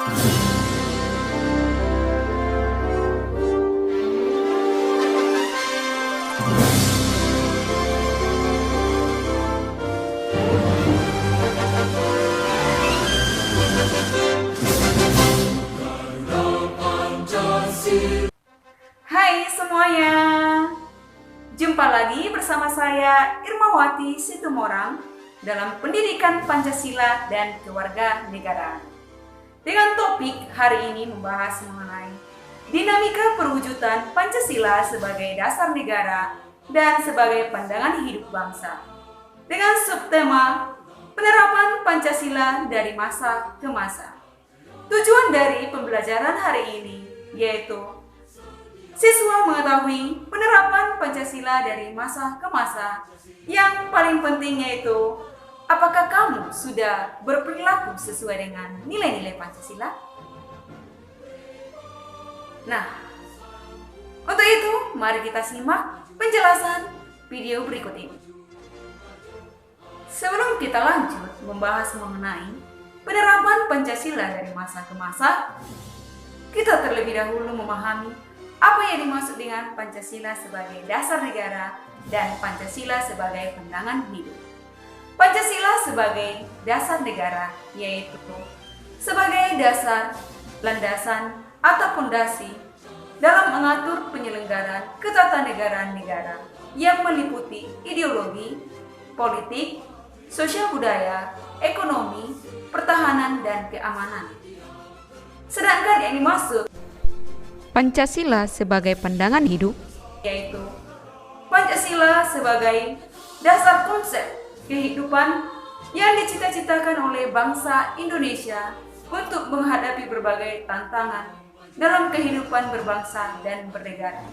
Hai semuanya, jumpa lagi bersama saya Irmawati Situmorang dalam Pendidikan Pancasila dan Keluarga Negara. Dengan topik hari ini membahas mengenai dinamika perwujudan Pancasila sebagai dasar negara dan sebagai pandangan hidup bangsa. Dengan subtema penerapan Pancasila dari masa ke masa. Tujuan dari pembelajaran hari ini yaitu siswa mengetahui penerapan Pancasila dari masa ke masa. Yang paling penting yaitu, apakah kamu sudah berperilaku sesuai dengan nilai-nilai Pancasila? Nah, untuk itu mari kita simak penjelasan video berikut ini. Sebelum kita lanjut membahas mengenai penerapan Pancasila dari masa ke masa, kita terlebih dahulu memahami apa yang dimaksud dengan Pancasila sebagai dasar negara dan Pancasila sebagai pandangan hidup. Pancasila sebagai dasar negara yaitu sebagai dasar, landasan, atau fondasi dalam mengatur penyelenggaraan ketatanegaraan negara yang meliputi ideologi, politik, sosial budaya, ekonomi, pertahanan, dan keamanan. Sedangkan yang dimaksud Pancasila sebagai pandangan hidup yaitu Pancasila sebagai dasar konsep kehidupan yang dicita-citakan oleh bangsa Indonesia untuk menghadapi berbagai tantangan dalam kehidupan berbangsa dan bernegara,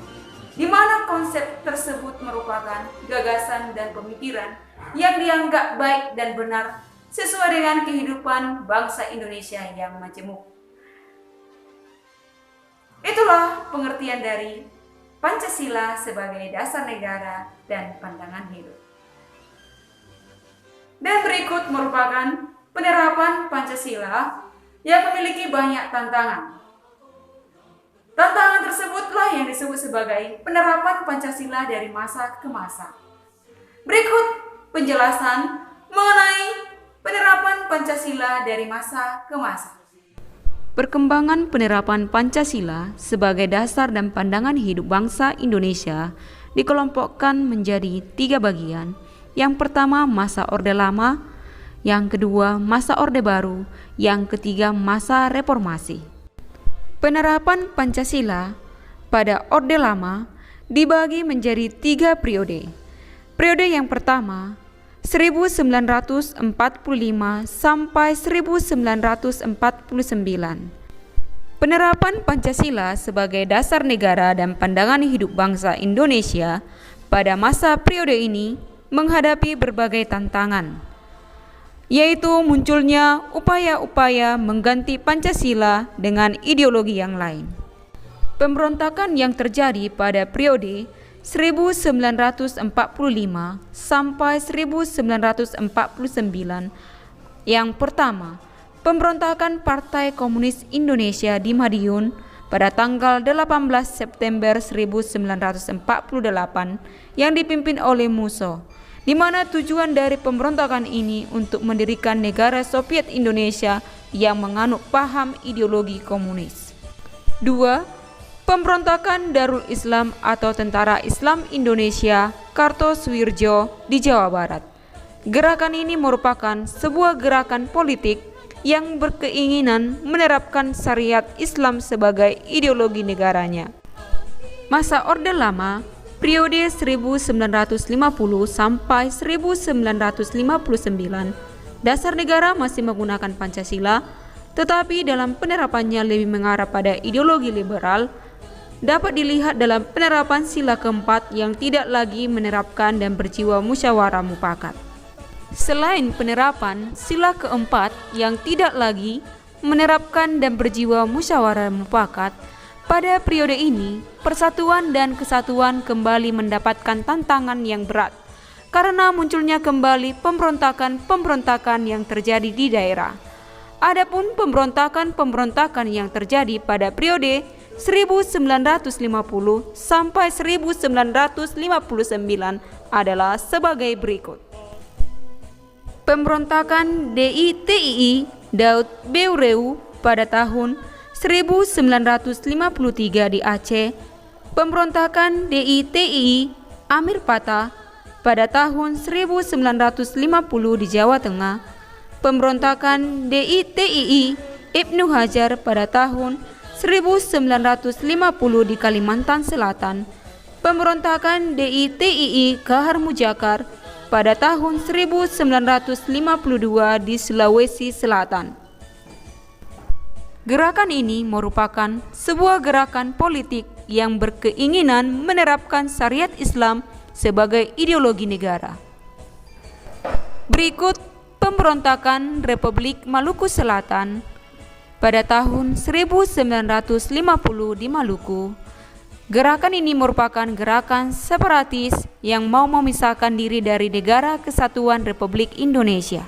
di mana konsep tersebut merupakan gagasan dan pemikiran yang dianggap baik dan benar sesuai dengan kehidupan bangsa Indonesia yang majemuk. Itulah pengertian dari Pancasila sebagai dasar negara dan pandangan hidup. Dan berikut merupakan penerapan Pancasila yang memiliki banyak tantangan. Tantangan tersebutlah yang disebut sebagai penerapan Pancasila dari masa ke masa. Berikut penjelasan mengenai penerapan Pancasila dari masa ke masa. Perkembangan penerapan Pancasila sebagai dasar dan pandangan hidup bangsa Indonesia dikelompokkan menjadi 3 bagian. Yang pertama masa Orde Lama, yang kedua masa Orde Baru, yang ketiga masa Reformasi. Penerapan Pancasila pada Orde Lama dibagi menjadi 3 periode. Periode yang pertama 1945 sampai 1949. Penerapan Pancasila sebagai dasar negara dan pandangan hidup bangsa Indonesia pada masa periode ini menghadapi berbagai tantangan, yaitu munculnya upaya-upaya mengganti Pancasila dengan ideologi yang lain. Pemberontakan yang terjadi pada periode 1945 sampai 1949. Yang pertama, pemberontakan Partai Komunis Indonesia di Madiun pada tanggal 18 September 1948 yang dipimpin oleh Musso, di mana tujuan dari pemberontakan ini untuk mendirikan negara Soviet Indonesia yang menganut paham ideologi komunis. 2. Pemberontakan Darul Islam atau Tentara Islam Indonesia Kartosuwirjo di Jawa Barat. Gerakan ini merupakan sebuah gerakan politik yang berkeinginan menerapkan syariat Islam sebagai ideologi negaranya. Masa Orde Lama, periode 1950 sampai 1959, dasar negara masih menggunakan Pancasila, tetapi dalam penerapannya lebih mengarah pada ideologi liberal. Dapat dilihat dalam penerapan sila keempat yang tidak lagi menerapkan dan berjiwa musyawarah mufakat. Selain penerapan sila keempat yang tidak lagi menerapkan dan berjiwa musyawarah mufakat, pada periode ini persatuan dan kesatuan kembali mendapatkan tantangan yang berat karena munculnya kembali pemberontakan-pemberontakan yang terjadi di daerah. Adapun pemberontakan-pemberontakan yang terjadi pada periode 1950 sampai 1959 adalah sebagai berikut. Pemberontakan DITII Daud Beureu pada tahun 1953 di Aceh, pemberontakan DITII Amir Patah pada tahun 1950 di Jawa Tengah, pemberontakan DITII Ibnu Hajar pada tahun 1950 di Kalimantan Selatan, pemberontakan DITII Kahar Mujakar pada tahun 1952 di Sulawesi Selatan. Gerakan ini merupakan sebuah gerakan politik yang berkeinginan menerapkan syariat Islam sebagai ideologi negara. Berikut pemberontakan Republik Maluku Selatan pada tahun 1950 di Maluku. Gerakan ini merupakan gerakan separatis yang mau memisahkan diri dari Negara Kesatuan Republik Indonesia.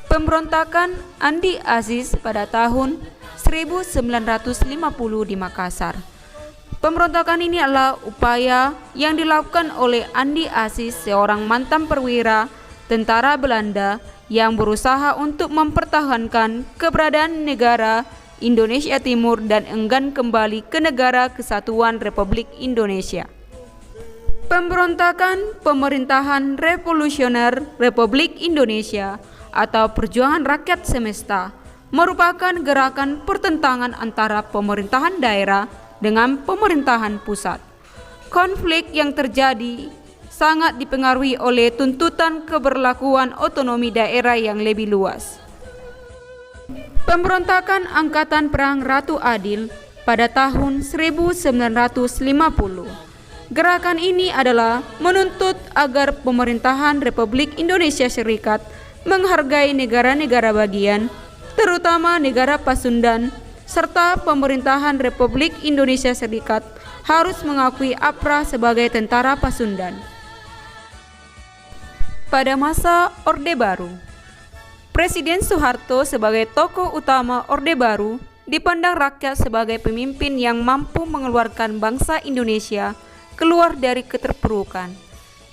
Pemberontakan Andi Aziz pada tahun 1950 di Makassar. Pemberontakan ini adalah upaya yang dilakukan oleh Andi Aziz, seorang mantan perwira tentara Belanda yang berusaha untuk mempertahankan keberadaan negara Indonesia Timur dan enggan kembali ke Negara Kesatuan Republik Indonesia. Pemberontakan Pemerintahan Revolusioner Republik Indonesia atau Perjuangan Rakyat Semesta merupakan gerakan pertentangan antara pemerintahan daerah dengan pemerintahan pusat. Konflik yang terjadi sangat dipengaruhi oleh tuntutan keberlakuan otonomi daerah yang lebih luas. Pemberontakan Angkatan Perang Ratu Adil pada tahun 1950. Gerakan ini adalah menuntut agar pemerintahan Republik Indonesia Serikat menghargai negara-negara bagian, terutama negara Pasundan, serta pemerintahan Republik Indonesia Serikat harus mengakui APRA sebagai tentara Pasundan. Pada masa Orde Baru, Presiden Soeharto sebagai tokoh utama Orde Baru dipandang rakyat sebagai pemimpin yang mampu mengeluarkan bangsa Indonesia keluar dari keterpurukan,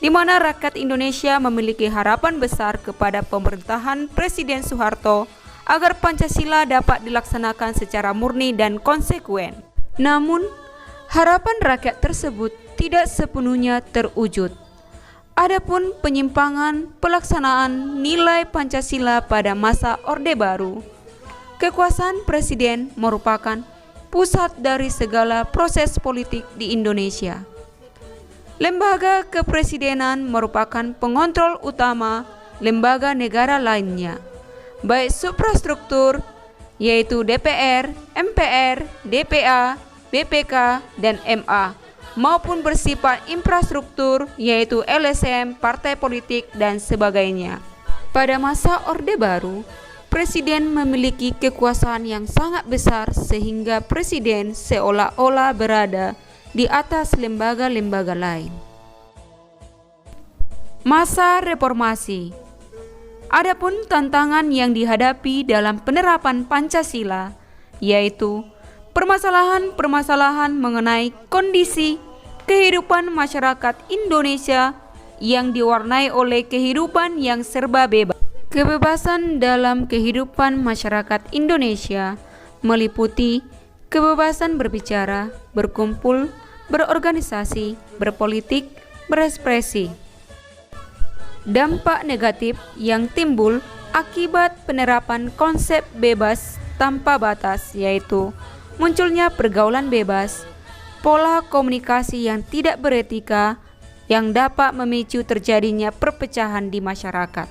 di mana rakyat Indonesia memiliki harapan besar kepada pemerintahan Presiden Soeharto agar Pancasila dapat dilaksanakan secara murni dan konsekuen. Namun, harapan rakyat tersebut tidak sepenuhnya terwujud. Adapun penyimpangan pelaksanaan nilai Pancasila pada masa Orde Baru, kekuasaan presiden merupakan pusat dari segala proses politik di Indonesia. Lembaga kepresidenan merupakan pengontrol utama lembaga negara lainnya, baik suprastruktur, yaitu DPR, MPR, DPA, BPK, dan MA, maupun bersifat infrastruktur, yaitu LSM, partai politik, dan sebagainya. Pada masa Orde Baru, presiden memiliki kekuasaan yang sangat besar sehingga presiden seolah-olah berada di atas lembaga-lembaga lain. Masa reformasi. Adapun tantangan yang dihadapi dalam penerapan Pancasila, yaitu permasalahan-permasalahan mengenai kondisi kehidupan masyarakat Indonesia yang diwarnai oleh kehidupan yang serba bebas. Kebebasan dalam kehidupan masyarakat Indonesia meliputi kebebasan berbicara, berkumpul, berorganisasi, berpolitik, berekspresi. Dampak negatif yang timbul akibat penerapan konsep bebas tanpa batas, yaitu munculnya pergaulan bebas, pola komunikasi yang tidak beretika yang dapat memicu terjadinya perpecahan di masyarakat.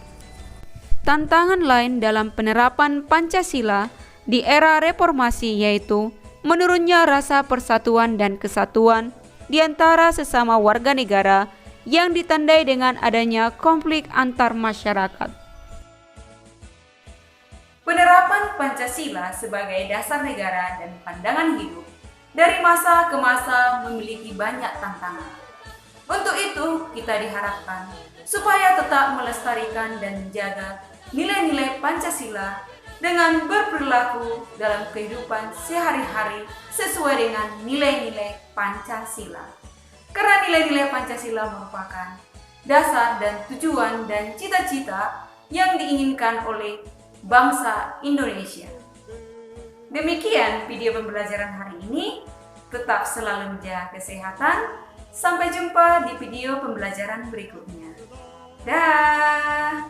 Tantangan lain dalam penerapan Pancasila di era reformasi yaitu menurunnya rasa persatuan dan kesatuan di antara sesama warga negara yang ditandai dengan adanya konflik antar masyarakat. Penerapan Pancasila sebagai dasar negara dan pandangan hidup dari masa ke masa memiliki banyak tantangan. Untuk itu, kita diharapkan supaya tetap melestarikan dan menjaga nilai-nilai Pancasila dengan berperilaku dalam kehidupan sehari-hari sesuai dengan nilai-nilai Pancasila. Karena nilai-nilai Pancasila merupakan dasar dan tujuan dan cita-cita yang diinginkan oleh bangsa Indonesia. Demikian video pembelajaran hari ini. Tetap selalu menjaga kesehatan. Sampai jumpa di video pembelajaran berikutnya. Dah.